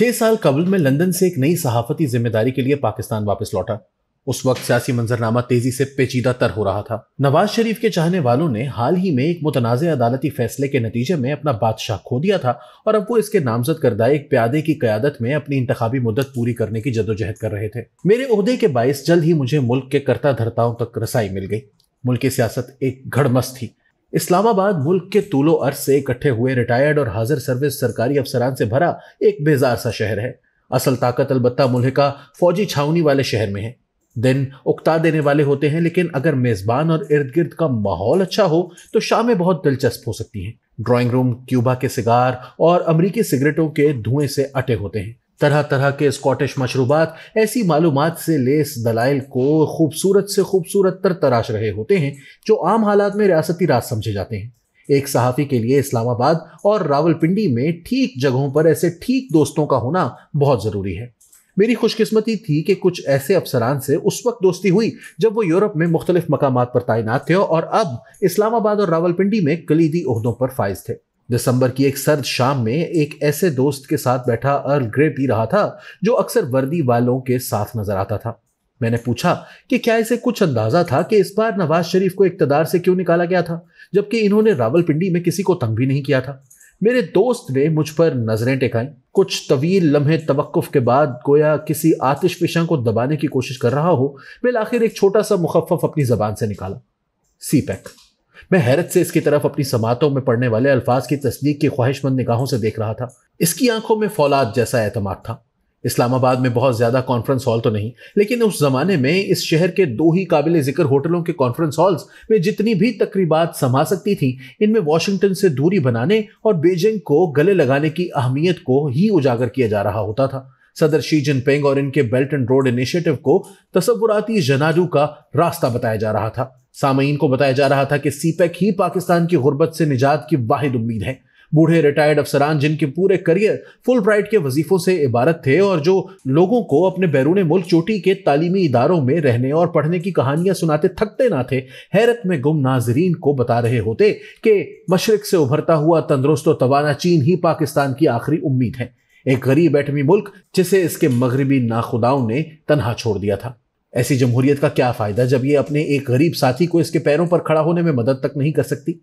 6 साल कबल मैं लंदन से एक नई सहाफती जिम्मेदारी के लिए पाकिस्तान वापस लौटा। उस वक्त सियासी मंजरनामा तेजी से पेचीदा तर हो रहा था। नवाज शरीफ के चाहने वालों ने हाल ही में एक मुतनाज़ अदालती फैसले के नतीजे में अपना बादशाह खो दिया था और अब वो इसके नामजद करदा एक प्यादे की क़यादत में अपनी इंतखाबी मुद्दत पूरी करने की जद्दोजहद कर रहे थे। मेरे ओहदे के बाइस जल्द ही मुझे मुल्क के करता धरताओं तक रसाई मिल गई। मुल्क की सियासत एक घड़मस थी। इस्लामाबाद मुल्क के तूलो अर्ज से इकट्ठे हुए रिटायर्ड और हाजिर सर्विस सरकारी अफसरान से भरा एक बेजार सा शहर है। असल ताकत अलबत्ता मुल्क का फौजी छावनी वाले शहर में है। दिन उकता देने वाले होते हैं, लेकिन अगर मेजबान और इर्द गिर्द का माहौल अच्छा हो तो शामें बहुत दिलचस्प हो सकती हैं। ड्राइंग रूम क्यूबा के सिगार और अमरीकी सिगरेटों के धुएं से अटे होते हैं। तरह तरह के स्कॉटिश मशरूबात ऐसी मालूमात से लेस दलाइल को खूबसूरत से खूबसूरत तर तराश रहे होते हैं जो आम हालात में रियासती राज समझे जाते हैं। एक सहाफ़ी के लिए इस्लामाबाद और रावलपिंडी में ठीक जगहों पर ऐसे ठीक दोस्तों का होना बहुत ज़रूरी है। मेरी खुशकिस्मती थी कि कुछ ऐसे अफसरान से उस वक्त दोस्ती हुई जब वो यूरोप में मुख्तलिफ मकामात पर तैनात थे और अब इस्लामाबाद और रावलपिंडी में कलीदी ओहदों पर फाइज थे। दिसंबर की एक सर्द शाम में एक ऐसे दोस्त के साथ बैठा अर्ल ग्रे पी रहा था जो अक्सर वर्दी वालों के साथ नजर आता था। मैंने पूछा कि क्या इसे कुछ अंदाजा था कि इस बार नवाज शरीफ को इक्तदार से क्यों निकाला गया था, जबकि इन्होंने रावलपिंडी में किसी को तंग भी नहीं किया था। मेरे दोस्त ने मुझ पर नजरें टेकाई। कुछ तवील लम्हे तवक्कुफ के बाद गोया किसी आतिश फिशा को दबाने की कोशिश कर रहा हो, बिल आखिर एक छोटा सा मुखफ़्फ़फ अपनी जबान से निकाला, सीपैक। मैं हैरत से इसकी तरफ अपनी समातों में पढ़ने वाले अल्फाज की तस्दीक की ख्वाहिशमंद निगाहों से देख रहा था। इसकी आंखों में फौलाद जैसा एतमाद था। इस्लामाबाद में बहुत ज्यादा कॉन्फ्रेंस हॉल तो नहीं, लेकिन उस जमाने में इस शहर के 2 ही काबिल जिक्र होटलों के कॉन्फ्रेंस हॉल्स में जितनी भी तकरीबात समा सकती थी, इनमें वॉशिंगटन से दूरी बनाने और बीजिंग को गले लगाने की अहमियत को ही उजागर किया जा रहा होता था। सदर शी जिनपिंग और इनके बेल्ट एंड रोड इनिशिएटिव को तसव्वुराती जनाजू का रास्ता बताया जा रहा था। सामईन को बताया जा रहा था कि सीपैक ही पाकिस्तान की गुर्बत से निजात की वाहिद उम्मीद है। बूढ़े रिटायर्ड अफसरान जिनके पूरे करियर फुल ब्राइट के वजीफों से इबारत थे और जो लोगों को अपने बैरून मुल्क चोटी के तालीमी इदारों में रहने और पढ़ने की कहानियां सुनाते थकते ना थे, हैरत में गुम नाजरीन को बता रहे होते कि मशरिक से उभरता हुआ तंदुरुस्त और तवाना चीन ही पाकिस्तान की आखिरी उम्मीद है, एक गरीब एटमी मुल्क जिसे इसके मगरबी नाखुदाओं ने तनहा छोड़ दिया था। ऐसी जमहूरियत का क्या फायदा जब ये अपने एक गरीब साथी को इसके पैरों पर खड़ा होने में मदद तक नहीं कर सकती।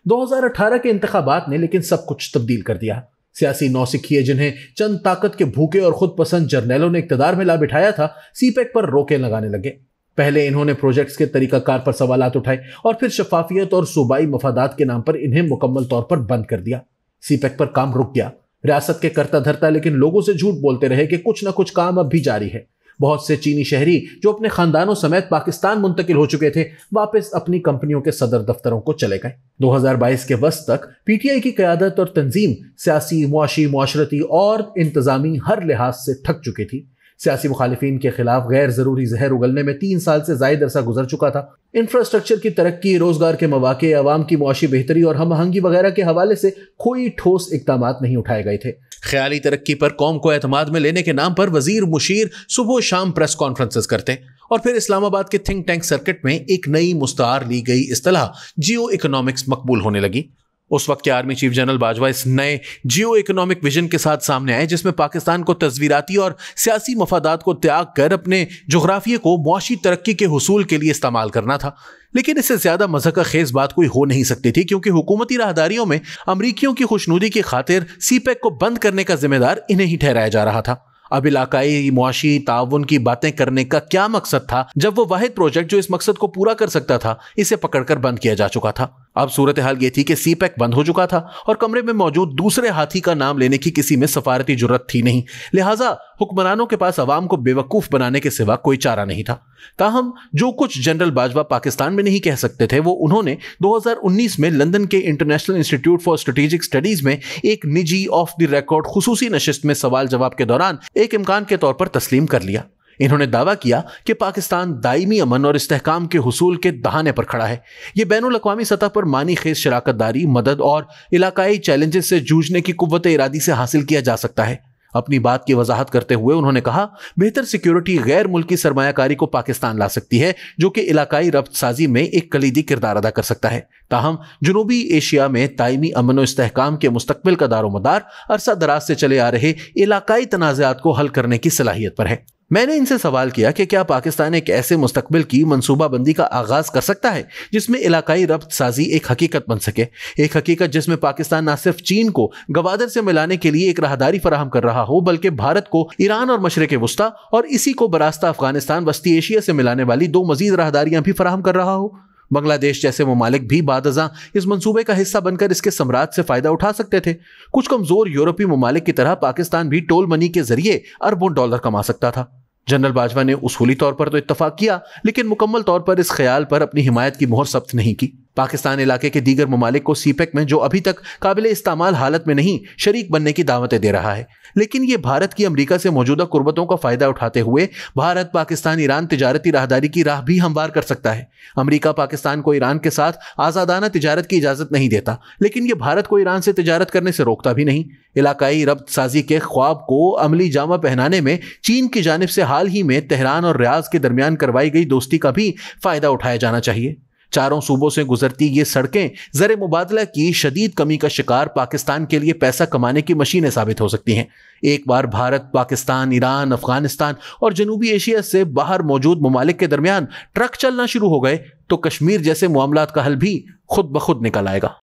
2018 के इंतखाबात ने लेकिन सब कुछ तब्दील कर दिया। सियासी नौसिखिए जिन्हें चंद ताकत के भूखे और खुद पसंद जर्नैलों ने इक्तदार में ला बिठाया था, सीपैक पर रोकें लगाने लगे। पहले इन्होंने प्रोजेक्ट्स के तरीकाकार पर सवालात उठाए और फिर शफाफियत और सूबाई मफादात के नाम पर इन्हें मुकम्मल तौर पर बंद कर दिया। सीपैक पर काम रुक गया। रियासत के करता धरता लेकिन लोगों से झूठ बोलते रहे कि कुछ ना कुछ काम अब भी जारी है। बहुत से चीनी शहरी जो अपने खानदानों समेत पाकिस्तान मुंतकिल हो चुके थे, वापस अपनी कंपनियों के सदर दफ्तरों को चले गए। 2022 के वस्त तक पीटीआई की क़यादत और तंजीम सियासी, मुआशी, मुआशरती और इंतजामी हर लिहाज से थक चुकी थी। सियासी मुखालिफिन के खिलाफ गैर जरूरी जहर उगलने में 3 साल से ज्यादा अरसा गुजर चुका था। इंफ्रास्ट्रक्चर की तरक्की, रोजगार के मौके, अवाम की मुआशी बेहतरी और हम आहंगी वगैरह के हवाले से कोई ठोस इकदाम नहीं उठाए गए थे। ख्याली तरक्की पर कौम को एतमाद में लेने के नाम पर वजीर मुशीर सुबह शाम प्रेस कॉन्फ्रेंसेस करते और फिर इस्लामाबाद के थिंक टैंक सर्किट में एक नई मुस्तार ली गई इस्तिलाह जियो इकोनॉमिक्स मकबूल होने लगी। उस वक्त के आर्मी चीफ जनरल बाजवा इस नए जियो इकोनॉमिक विजन के साथ सामने आए जिसमें पाकिस्तान को तस्वीराती और सियासी मफादात को त्याग कर अपने जोग्राफिये को मुआशी तरक्की के हुसूल के लिए इस्तेमाल करना था। लेकिन इससे ज्यादा मज़हक खेज बात कोई हो नहीं सकती थी, क्योंकि हुकूमती राहदारियों में अमरीकियों की खुशनुदी की खातिर सीपैक को बंद करने का जिम्मेदार इन्हें ही ठहराया जा रहा था। अब इलाकाई मुआशी ताउन की बातें करने का क्या मकसद था जब वो वाहिद प्रोजेक्ट जो इस मकसद को पूरा कर सकता था इसे पकड़कर बंद किया जा चुका था। अब सूरत हाल ये थी कि सीपैक बंद हो चुका था और कमरे में मौजूद दूसरे हाथी का नाम लेने की किसी में सफारती जुर्रत थी नहीं। लिहाजा हुक्मरानों के पास अवाम को बेवकूफ बनाने के सिवा कोई चारा नहीं था। ताहम जो कुछ जनरल बाजवा पाकिस्तान में नहीं कह सकते थे वो उन्होंने 2019 में लंदन के international institute for strategic studies में एक निजी ऑफ द रिकॉर्ड खुसूसी नशिस्त में सवाल जवाब के दौरान एक इम्कान के तौर पर तस्लीम कर लिया। इन्होंने दावा किया कि पाकिस्तान दायमी अमन और इस्तेहकाम के हुसूल के दहाने पर खड़ा है। यह बैनुल अक़वामी सतह पर मानी खेज शराकतदारी, मदद और इलाकाई चैलेंजेस से जूझने की कुव्वत इरादी से हासिल किया जा सकता है। अपनी बात की वजाहत करते हुए उन्होंने कहा, बेहतर सिक्योरिटी गैर मुल्की सरमायाकारी को पाकिस्तान ला सकती है, जो कि इलाकाई रब्त साजी में एक कलीदी किरदार अदा कर सकता है। ताहम जनूबी एशिया में दायमी अमन और इस्तेहकाम के मुस्तकबिल का दारोमदार अरसा दराज से चले आ रहे इलाकाई तनाज़ात को हल करने की सलाहियत पर है। मैंने इनसे सवाल किया कि क्या पाकिस्तान एक ऐसे मुस्तकबिल की मनसूबाबंदी का आगाज कर सकता है जिसमें इलाकाई रब्त साजी एक हकीकत बन सके, एक हकीकत जिसमें पाकिस्तान न सिर्फ चीन को गवादर से मिलाने के लिए एक राहदारी फराहम कर रहा हो, बल्कि भारत को ईरान और मशरिक वस्ता और इसी को बरास्ता अफगानिस्तान वस्ती एशिया से मिलाने वाली 2 मजीद राहदारियां भी फराहम कर रहा हो। बांग्लादेश जैसे ममालिक भी बादअज़ां इस मंसूबे का हिस्सा बनकर इसके सम्राट से फायदा उठा सकते थे। कुछ कमजोर यूरोपीय ममालिक की तरह पाकिस्तान भी टोल मनी के जरिए अरबों डॉलर कमा सकता था। जनरल बाजवा ने उसूली तौर पर तो इत्तफाक किया, लेकिन मुकम्मल तौर पर इस ख्याल पर अपनी हिमायत की मोहर सख्त नहीं की। पाकिस्तान इलाके के दीगर ममालिक को सीपेक में, जो अभी तक काबिल इस्तेमाल हालत में नहीं, शरीक बनने की दावतें दे रहा है। लेकिन यह भारत की अमेरिका से मौजूदा कुर्बतों का फायदा उठाते हुए भारत पाकिस्तान ईरान तिजारती राहदारी की राह भी हमवार कर सकता है। अमेरिका पाकिस्तान को ईरान के साथ आज़ादाना तिजारत की इजाज़त नहीं देता, लेकिन यह भारत को ईरान से तिजारत करने से रोकता भी नहीं। इलाकाई रब्त साजी के ख्वाब को अमली जामा पहनाने में चीन की जानिब से हाल ही में तेहरान और रियाज के दरमियान करवाई गई दोस्ती का भी फायदा उठाया जाना चाहिए। चारों सूबों से गुजरती ये सड़कें ज़र मुबादला की शदीद कमी का शिकार पाकिस्तान के लिए पैसा कमाने की मशीनें साबित हो सकती हैं। एक बार भारत, पाकिस्तान, ईरान, अफगानिस्तान और जनूबी एशिया से बाहर मौजूद ममालिक के दरमियान ट्रक चलना शुरू हो गए तो कश्मीर जैसे मामलात का हल भी खुद ब खुद निकल आएगा।